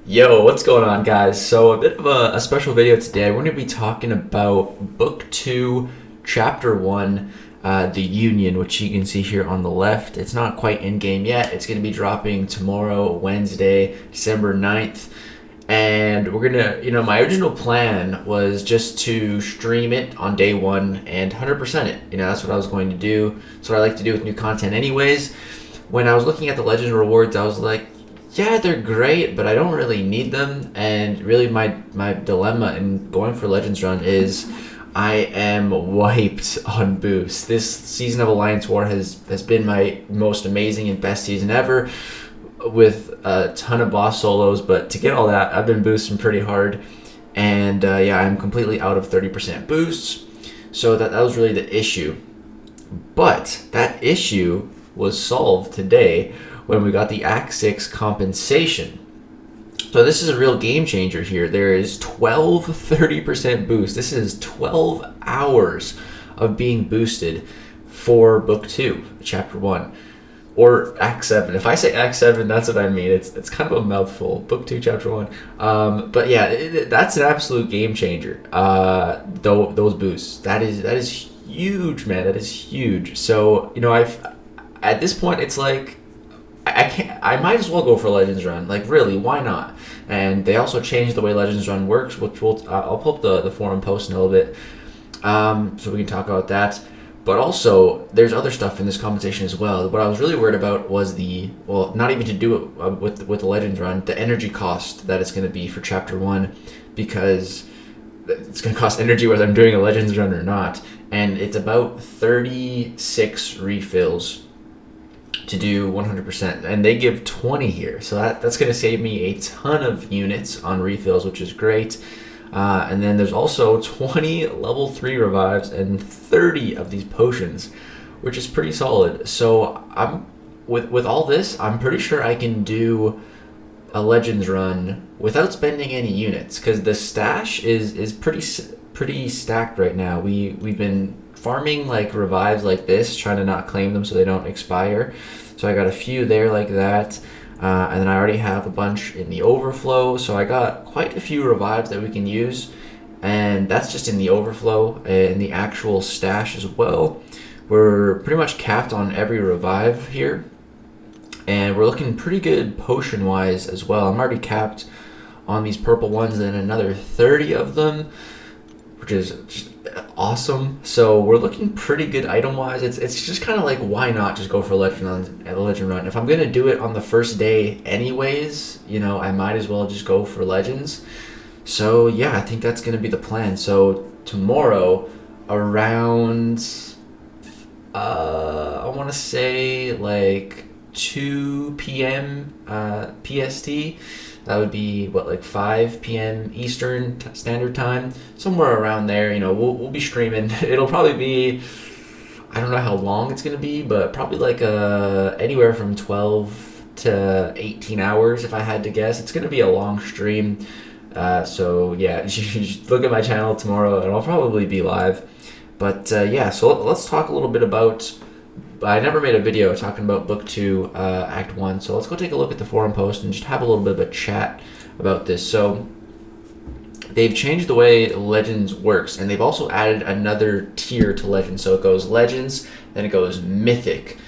Yo, what's going on, guys? So, a bit of a special video today. We're going to be talking about Book 2, Chapter 1, The Union, which you can see here on the left. It's not quite in-game yet. It's going to be dropping tomorrow, Wednesday, December 9th. And we're going to, my original plan was just to stream it on day one and 100% it. That's what I was going to do. That's what I like to do with new content anyways. When I was looking at the Legend rewards, I was like, yeah, they're great, but I don't really need them. And really my dilemma in going for Legends Run is I am wiped on boost. This season of Alliance War has been my most amazing and best season ever with a ton of boss solos, but to get all that, I've been boosting pretty hard. And I'm completely out of 30% boosts. So that was really the issue. But that issue was solved today when we got the Act 6 compensation. So this is a real game changer here. There is 12 30% boost. This is 12 hours of being boosted for Book 2, Chapter 1, or Act 7. If I say Act 7, that's what I mean. It's kind of a mouthful, Book 2, Chapter 1. But yeah, that's an absolute game changer, those boosts. That is huge, man. That is huge. So, at this point, it's like, I might as well go for Legends Run. Like, really, why not? And they also changed the way Legends Run works, which I'll pull up the forum post in a little bit, so we can talk about that. But also, there's other stuff in this compensation as well. What I was really worried about was not even to do it with the Legends Run, the energy cost that it's going to be for Chapter 1, because it's going to cost energy whether I'm doing a Legends Run or not. And it's about 36 refills to do 100%, and they give 20 here, so that's going to save me a ton of units on refills, which is great. And then there's also 20 level 3 revives and 30 of these potions, which is pretty solid. So I'm with all this, I'm pretty sure I can do a Legends Run without spending any units, because the stash is pretty stacked right now. We've been farming like revives like this, trying to not claim them so they don't expire. So I got a few there like that, and then I already have a bunch in the overflow, so I got quite a few revives that we can use, and that's just in the overflow. And the actual stash as well, we're pretty much capped on every revive here, and we're looking pretty good potion wise as well. I'm already capped on these purple ones and another 30 of them, which is just awesome. So we're looking pretty good item wise. It's just kind of like, why not just go for a Legend Run? If I'm gonna do it on the first day anyways, I might as well just go for Legends. So yeah, I think that's gonna be the plan. So tomorrow around I want to say like 2 p.m. PST. That would be like 5 p.m. Eastern Standard Time, somewhere around there. We'll be streaming. It'll probably be, I don't know how long it's gonna be, but probably like anywhere from 12 to 18 hours if I had to guess. It's gonna be a long stream. So yeah, you should look at my channel tomorrow, and I'll probably be live. But so let's talk a little bit about. I never made a video talking about Book 2, Act 1, so let's go take a look at the forum post and just have a little bit of a chat about this. So they've changed the way Legends works, and they've also added another tier to Legends. So it goes Legends, then it goes Mythic.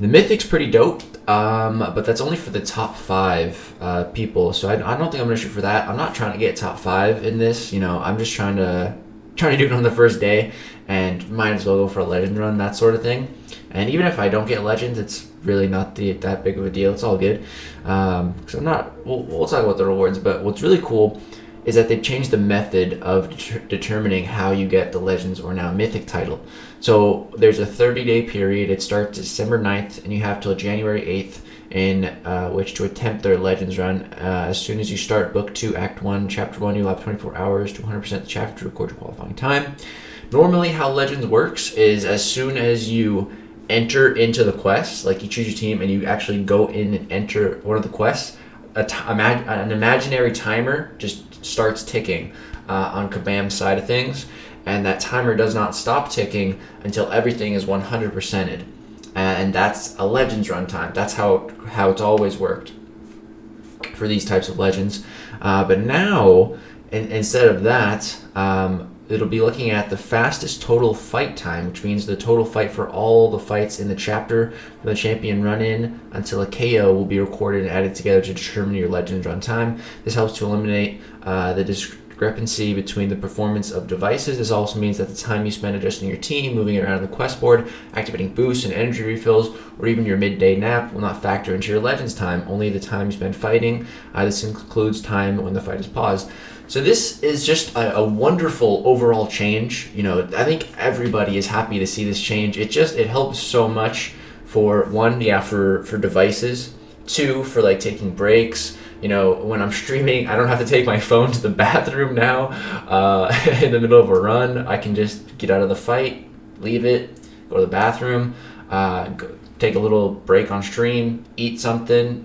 The Mythic's pretty dope, but that's only for the top 5 people, so I don't think I'm going to shoot for that. I'm not trying to get top 5 in this, I'm just trying to do it on the first day, and might as well go for a Legend Run, that sort of thing. And even if I don't get Legends, it's really not that big of a deal. It's all good. Because we'll talk about the rewards, but what's really cool is that they've changed the method of determining how you get the Legends or now Mythic title. So there's a 30-day period. It starts December 9th, and you have till January 8th in which to attempt their Legends Run. As soon as you start Book 2, Act 1, Chapter 1, you'll have 24 hours to 100% the chapter to record your qualifying time. Normally, how Legends works is as soon as you enter into the quest, like you choose your team and you actually go in and enter one of the quests, an imaginary timer just starts ticking on Kabam's side of things, and that timer does not stop ticking until everything is 100%ed. And that's a Legends runtime. That's how it's always worked. for these types of legends. But now, instead of that, it'll be looking at the fastest total fight time, which means the total fight for all the fights in the chapter from the champion run-in until a KO will be recorded and added together to determine your legend's run time. This helps to eliminate the discrepancy between the performance of devices. This also means that the time you spend adjusting your team, moving it around the quest board, activating boosts and energy refills, or even your midday nap will not factor into your legend's time, only the time you spend fighting. This includes time when the fight is paused. So this is just a wonderful overall change. I think everybody is happy to see this change. It helps so much for one, for devices, two, for like taking breaks. When I'm streaming, I don't have to take my phone to the bathroom now in the middle of a run. I can just get out of the fight, leave it, go to the bathroom, take a little break on stream, eat something,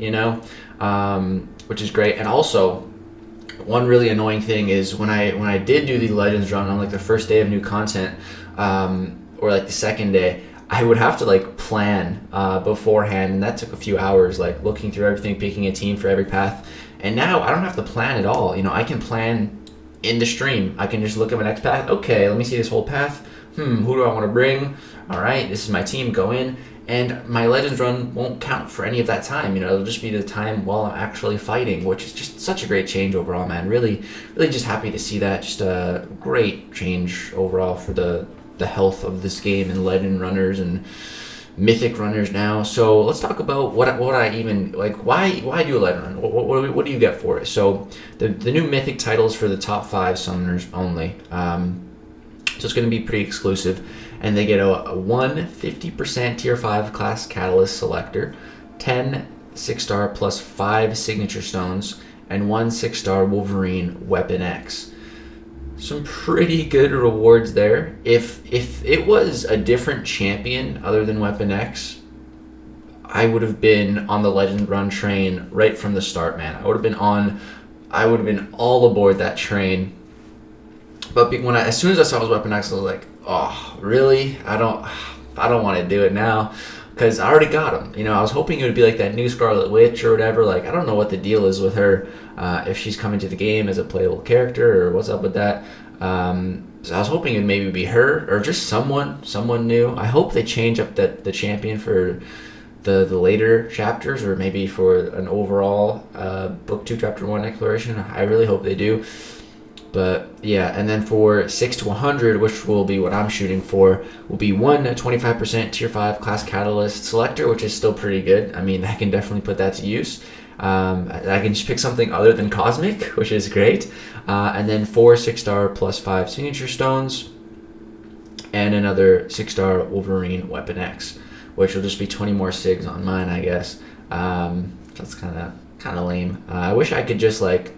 which is great. And also, one really annoying thing is when I did do the Legends run on like the first day of new content, or like the second day, I would have to like plan beforehand, and that took a few hours, like looking through everything, picking a team for every path. And now I don't have to plan at all. I can plan in the stream. I can just look at my next path. Okay, let me see this whole path. Who do I want to bring? All right, this is my team. Go in. And my Legends run won't count for any of that time. It'll just be the time while I'm actually fighting, which is just such a great change overall, man. Really, really just happy to see that. Just a great change overall for the health of this game and Legend runners and Mythic runners now. So let's talk about what I even like. Why do a Legend run? What do you get for it? So the new Mythic titles for the top 5 summoners only. So it's going to be pretty exclusive. And they get a 50% tier 5 class catalyst selector, 10 6-star plus 5 signature stones, and 1 6-star Wolverine Weapon X. Some pretty good rewards there. If it was a different champion other than Weapon X, I would have been on the Legend Run train right from the start, man. I would have been all aboard that train. But as soon as I saw his Weapon X, I was like, oh, really? I don't want to do it now, because I already got him. I was hoping it would be like that new Scarlet Witch or whatever. Like, I don't know what the deal is with her, if she's coming to the game as a playable character or what's up with that. So I was hoping it would maybe be her or just someone new. I hope they change up the champion for the later chapters, or maybe for an overall Book 2 Chapter 1 exploration. I really hope they do. But yeah, and then for 6 to 100, which will be what I'm shooting for, will be 25% tier 5 class catalyst selector, which is still pretty good. I mean, I can definitely put that to use. I can just pick something other than Cosmic, which is great. And then 4 6-star plus 5 signature stones, and another 6-star Wolverine Weapon X, which will just be 20 more sigs on mine, I guess. That's kind of lame. I wish I could just like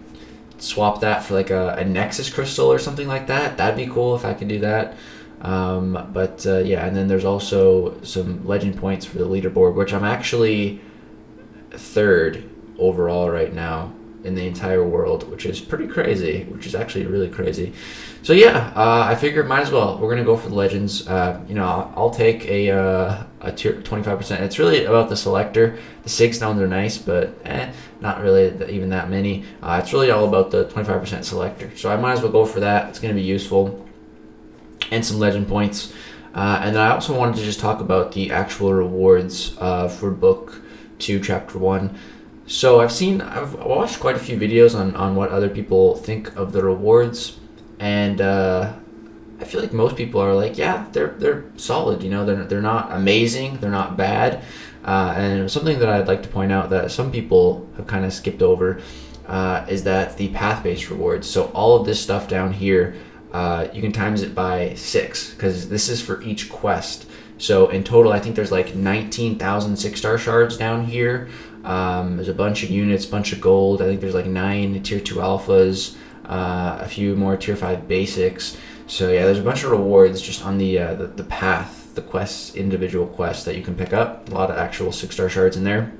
swap that for like a Nexus crystal or something like that. That'd be cool if I could do that. Yeah, and then there's also some legend points for the leaderboard, which I'm actually 3rd overall right now in the entire world, which is pretty crazy, which is actually really crazy. So yeah, I figured might as well. We're gonna go for the legends. I'll take a tier 25%. It's really about the selector. The sig stones are nice, but not really even that many. It's really all about the 25% selector. So I might as well go for that. It's gonna be useful, and some legend points. And then I also wanted to just talk about the actual rewards for Book 2 Chapter 1. So I've watched quite a few videos on what other people think of the rewards, and I feel like most people are like, yeah, they're solid. They're not amazing, they're not bad. And something that I'd like to point out that some people have kind of skipped over is that the path-based rewards. So all of this stuff down here, you can times it by 6, because this is for each quest. So in total, I think there's like 19,000 6-star shards down here. There's a bunch of units, bunch of gold. I think there's like 9 tier 2 alphas, a few more tier 5 basics. So yeah, there's a bunch of rewards just on the path, the quests, individual quests that you can pick up. A lot of actual 6-star shards in there.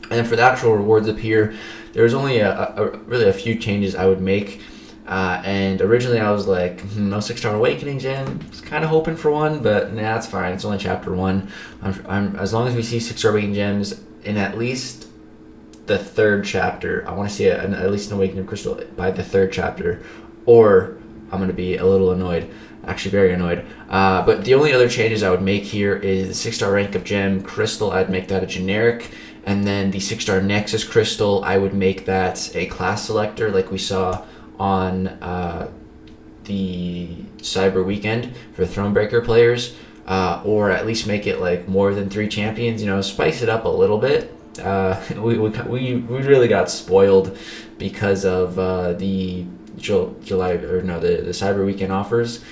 And then for the actual rewards up here, there's only really a few changes I would make. And originally I was like, no 6-star awakening gem. I was kind of hoping for one, but nah, it's fine. It's only chapter 1. I'm as long as we see 6-star awakening gems in at least the third chapter. I want to see at least an Awakening of Crystal by the third chapter, or I'm going to be a little annoyed. Actually, very annoyed. But the only other changes I would make here is the 6-star rank of Gem Crystal. I'd make that a generic. And then the 6-star Nexus Crystal, I would make that a class selector like we saw on the Cyber Weekend for Thronebreaker players. Or at least make it like more than 3 champions, spice it up a little bit. We really got spoiled because of the the Cyber Weekend offers,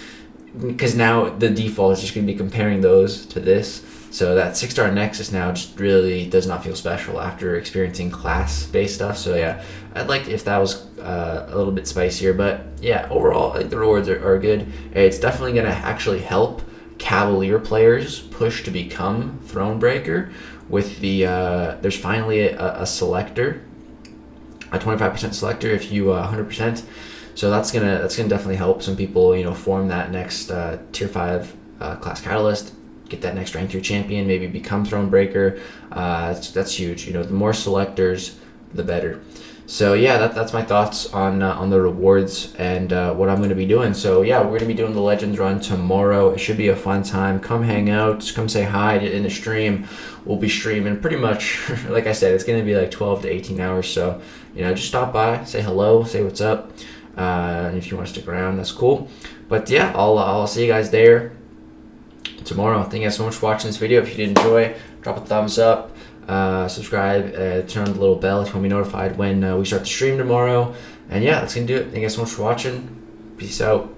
because now the default is just going to be comparing those to this. So that 6-star Nexus now just really does not feel special after experiencing class-based stuff. So yeah, I'd like if that was a little bit spicier. But yeah, overall, I think the rewards are good. It's definitely going to actually help Cavalier players push to become Thronebreaker with the there's finally a selector, a 25% selector if you 100%. So that's gonna definitely help some people form that next tier 5 class catalyst, get that next rank 3 champion, maybe become Thronebreaker. That's huge. The more selectors, the better. So yeah, that's my thoughts on the rewards and what I'm going to be doing. So yeah, we're going to be doing the Legends run tomorrow. It should be a fun time. Come hang out. Come say hi in the stream. We'll be streaming pretty much, like I said, it's going to be like 12 to 18 hours. So just stop by, say hello, say what's up. And if you want to stick around, that's cool. But yeah, I'll see you guys there tomorrow. Thank you guys so much for watching this video. If you did enjoy, drop a thumbs up. Subscribe, turn on the little bell if you want to be notified when we start the stream tomorrow. And yeah, that's gonna do it. Thank you guys so much for watching. Peace out.